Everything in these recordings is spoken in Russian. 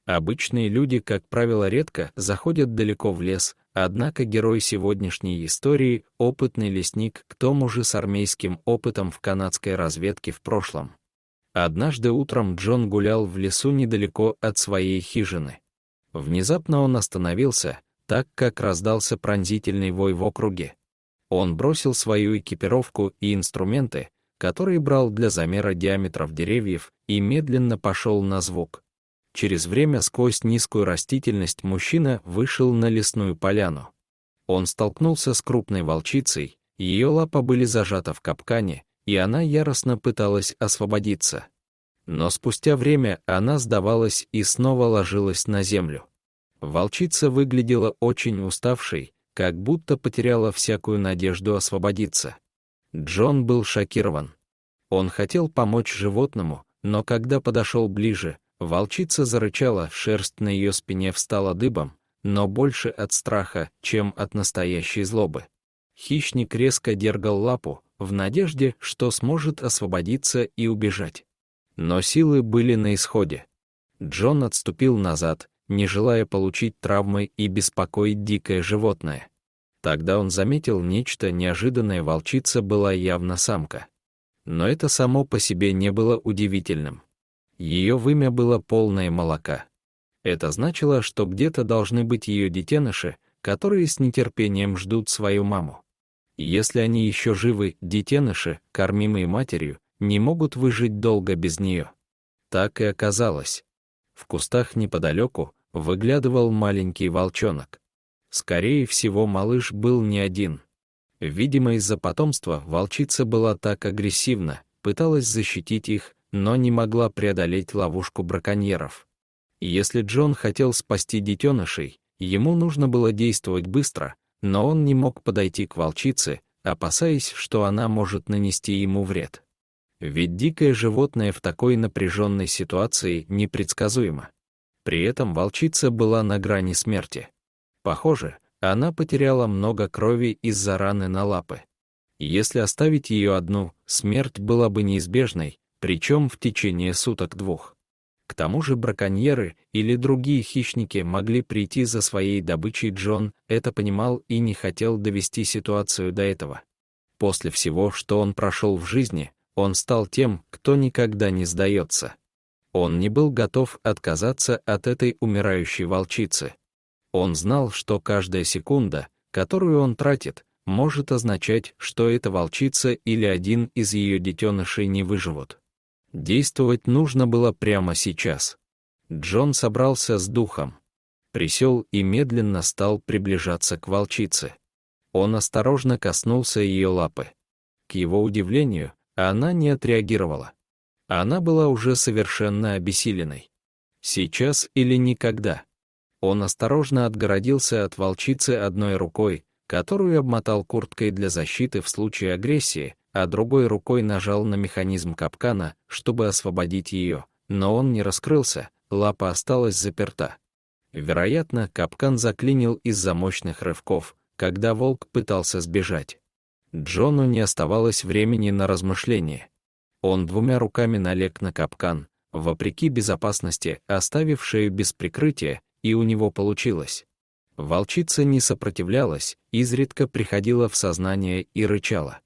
Обычные люди, как правило, редко заходят далеко в лес, однако герой сегодняшней истории — опытный лесник, к тому же с армейским опытом в канадской разведке в прошлом. Однажды утром Джон гулял в лесу недалеко от своей хижины. Внезапно он остановился, так как раздался пронзительный вой в округе. Он бросил свою экипировку и инструменты, которые брал для замера диаметров деревьев, и медленно пошел на звук. Через время сквозь низкую растительность мужчина вышел на лесную поляну. Он столкнулся с крупной волчицей, ее лапы были зажаты в капкане, и она яростно пыталась освободиться. Но спустя время она сдавалась и снова ложилась на землю. Волчица выглядела очень уставшей, как будто потеряла всякую надежду освободиться. Джон был шокирован. Он хотел помочь животному, но когда подошел ближе, волчица зарычала, шерсть на ее спине встала дыбом, но больше от страха, чем от настоящей злобы. Хищник резко дергал лапу, в надежде, что сможет освободиться и убежать. Но силы были на исходе. Джон отступил назад, не желая получить травмы и беспокоить дикое животное. Тогда он заметил нечто неожиданное: волчица была явно самка. Но это само по себе не было удивительным. Ее вымя было полное молока. Это значило, что где-то должны быть ее детеныши, которые с нетерпением ждут свою маму. Если они еще живы, детеныши, кормимые матерью, не могут выжить долго без нее. Так и оказалось. В кустах неподалеку выглядывал маленький волчонок. Скорее всего, малыш был не один. Видимо, из-за потомства волчица была так агрессивна, пыталась защитить их, но не могла преодолеть ловушку браконьеров. Если Джон хотел спасти детенышей, ему нужно было действовать быстро, но он не мог подойти к волчице, опасаясь, что она может нанести ему вред. Ведь дикое животное в такой напряженной ситуации непредсказуемо. При этом волчица была на грани смерти. Похоже, она потеряла много крови из-за раны на лапы. Если оставить ее одну, смерть была бы неизбежной, причем в течение суток-двух. К тому же браконьеры или другие хищники могли прийти за своей добычей. Джон это понимал и не хотел довести ситуацию до этого. После всего, что он прошел в жизни, он стал тем, кто никогда не сдается. Он не был готов отказаться от этой умирающей волчицы. Он знал, что каждая секунда, которую он тратит, может означать, что эта волчица или один из ее детенышей не выживут. Действовать нужно было прямо сейчас. Джон собрался с духом, присел и медленно стал приближаться к волчице. Он осторожно коснулся ее лапы. К его удивлению, она не отреагировала. Она была уже совершенно обессиленной. Сейчас или никогда. Он осторожно отгородился от волчицы одной рукой, которую обмотал курткой для защиты в случае агрессии, а другой рукой нажал на механизм капкана, чтобы освободить ее, но он не раскрылся, лапа осталась заперта. Вероятно, капкан заклинил из-за мощных рывков, когда волк пытался сбежать. Джону не оставалось времени на размышления. Он двумя руками налег на капкан, вопреки безопасности, оставив шею без прикрытия, и у него получилось. Волчица не сопротивлялась, изредка приходила в сознание и рычала.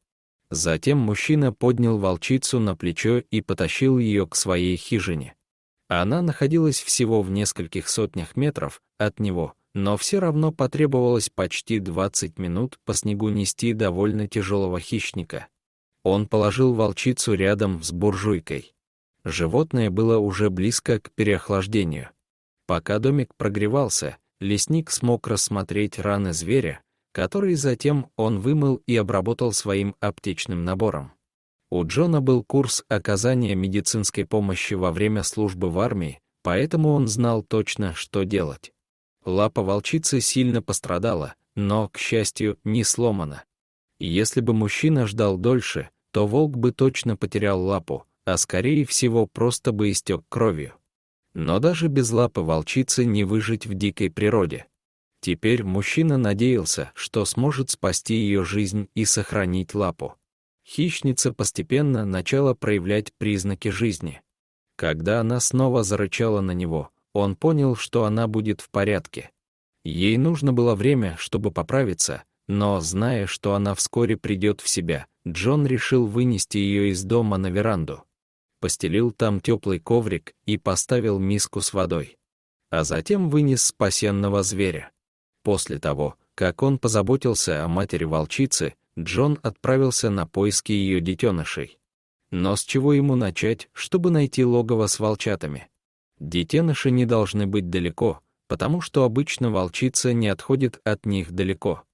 Затем мужчина поднял волчицу на плечо и потащил ее к своей хижине. Она находилась всего в нескольких сотнях метров от него, но все равно потребовалось почти 20 минут по снегу нести довольно тяжелого хищника. Он положил волчицу рядом с буржуйкой. Животное было уже близко к переохлаждению. Пока домик прогревался, лесник смог рассмотреть раны зверя, которые затем он вымыл и обработал своим аптечным набором. У Джона был курс оказания медицинской помощи во время службы в армии, поэтому он знал точно, что делать. Лапа волчицы сильно пострадала, но, к счастью, не сломана. Если бы мужчина ждал дольше, то волк бы точно потерял лапу, а скорее всего просто бы истек кровью. Но даже без лапы волчицы не выжить в дикой природе. Теперь мужчина надеялся, что сможет спасти ее жизнь и сохранить лапу. Хищница постепенно начала проявлять признаки жизни. Когда она снова зарычала на него, Он понял, что она будет в порядке. Ей нужно было время, чтобы поправиться, но, зная, что она вскоре придет в себя, Джон решил вынести ее из дома на веранду. Постелил там теплый коврик и поставил миску с водой. А затем вынес спасенного зверя. После того, как он позаботился о матери волчицы, Джон отправился на поиски ее детенышей. Но с чего ему начать, чтобы найти логово с волчатами? Детеныши не должны быть далеко, потому что обычно волчица не отходит от них далеко.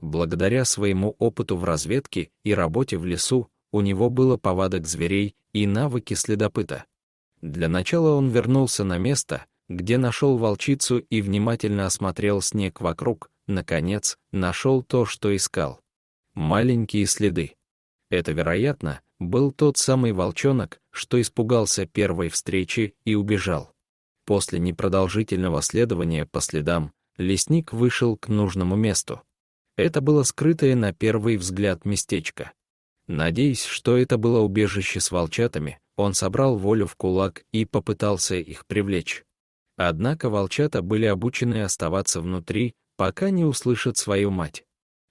Благодаря своему опыту в разведке и работе в лесу, у него было повадок зверей и навыки следопыта. Для начала он вернулся на место, где нашел волчицу и внимательно осмотрел снег вокруг, наконец, нашел то, что искал. Маленькие следы. Это, вероятно, был тот самый волчонок, что испугался первой встречи и убежал. После непродолжительного следования по следам, лесник вышел к нужному месту. Это было скрытое на первый взгляд местечко. Надеясь, что это было убежище с волчатами, он собрал волю в кулак и попытался их привлечь. Однако волчата были обучены оставаться внутри, пока не услышат свою мать.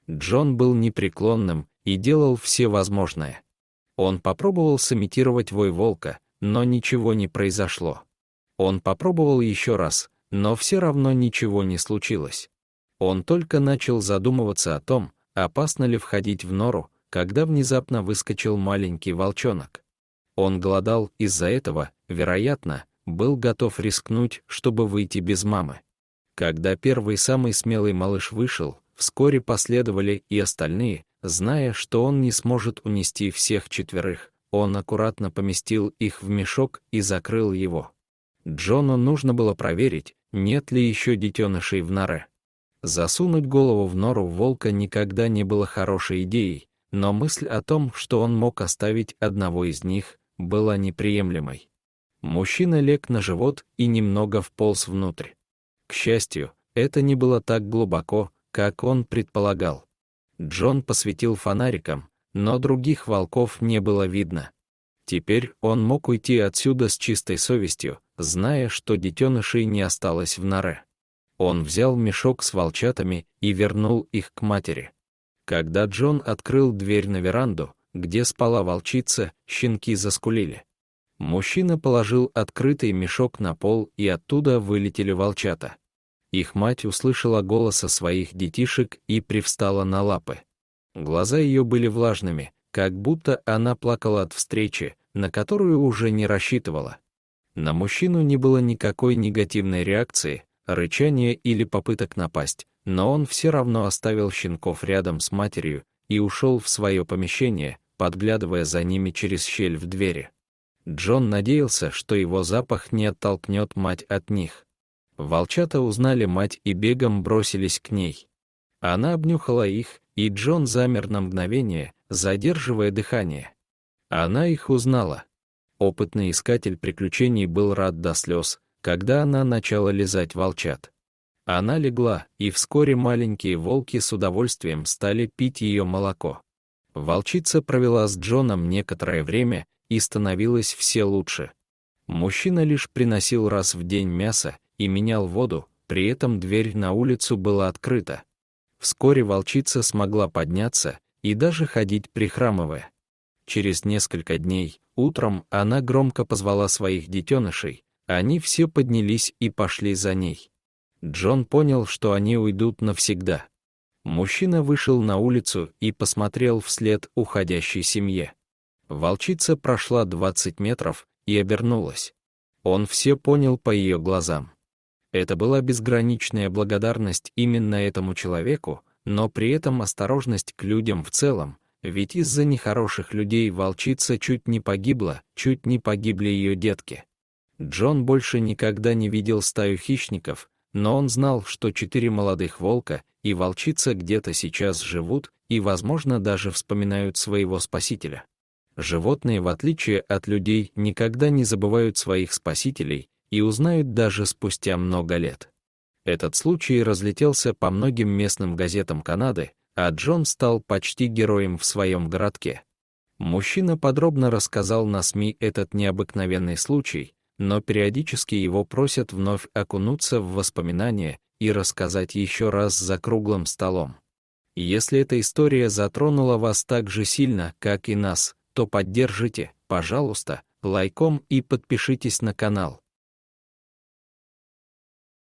Джон был непреклонным и делал все возможное. Он попробовал сымитировать вой волка, но ничего не произошло. Он попробовал еще раз, но все равно ничего не случилось. Он только начал задумываться о том, опасно ли входить в нору, когда внезапно выскочил маленький волчонок. Он голодал из-за этого, вероятно, был готов рискнуть, чтобы выйти без мамы. Когда первый самый смелый малыш вышел, вскоре последовали и остальные, зная, что он не сможет унести всех четверых, он аккуратно поместил их в мешок и закрыл его. Джону нужно было проверить, нет ли еще детенышей в норе. Засунуть голову в нору волка никогда не было хорошей идеей, но мысль о том, что он мог оставить одного из них, была неприемлемой. Мужчина лег на живот и немного вполз внутрь. К счастью, это не было так глубоко, как он предполагал. Джон посветил фонариком, но других волков не было видно. Теперь он мог уйти отсюда с чистой совестью, зная, что детенышей не осталось в норе. Он взял мешок с волчатами и вернул их к матери. Когда Джон открыл дверь на веранду, где спала волчица, щенки заскулили. Мужчина положил открытый мешок на пол, и оттуда вылетели волчата. Их мать услышала голоса своих детишек и привстала на лапы. Глаза ее были влажными, как будто она плакала от встречи, на которую уже не рассчитывала. На мужчину не было никакой негативной реакции, рычания или попыток напасть, но он все равно оставил щенков рядом с матерью и ушел в свое помещение, подглядывая за ними через щель в двери. Джон надеялся, что его запах не оттолкнет мать от них. Волчата узнали мать и бегом бросились к ней. Она обнюхала их, и Джон замер на мгновение, задерживая дыхание. Она их узнала. Опытный искатель приключений был рад до слез, когда она начала лизать волчат. Она легла, и вскоре маленькие волки с удовольствием стали пить ее молоко. Волчица провела с Джоном некоторое время и становилось все лучше. Мужчина лишь приносил раз в день мясо и менял воду, при этом дверь на улицу была открыта. Вскоре волчица смогла подняться и даже ходить прихрамывая. Через несколько дней, утром, она громко позвала своих детенышей, они все поднялись и пошли за ней. Джон понял, что они уйдут навсегда. Мужчина вышел на улицу и посмотрел вслед уходящей семье. Волчица прошла 20 метров и обернулась. Он все понял по ее глазам. Это была безграничная благодарность именно этому человеку, но при этом осторожность к людям в целом, ведь из-за нехороших людей волчица чуть не погибла, чуть не погибли ее детки. Джон больше никогда не видел стаю хищников, но он знал, что 4 молодых волка и волчица где-то сейчас живут и, возможно, даже вспоминают своего спасителя. Животные, в отличие от людей, никогда не забывают своих спасителей и узнают даже спустя много лет. Этот случай разлетелся по многим местным газетам Канады, а Джон стал почти героем в своем городке. Мужчина подробно рассказал на СМИ этот необыкновенный случай, но периодически его просят вновь окунуться в воспоминания и рассказать еще раз за круглым столом. Если эта история затронула вас так же сильно, как и нас, то поддержите, пожалуйста, лайком и подпишитесь на канал.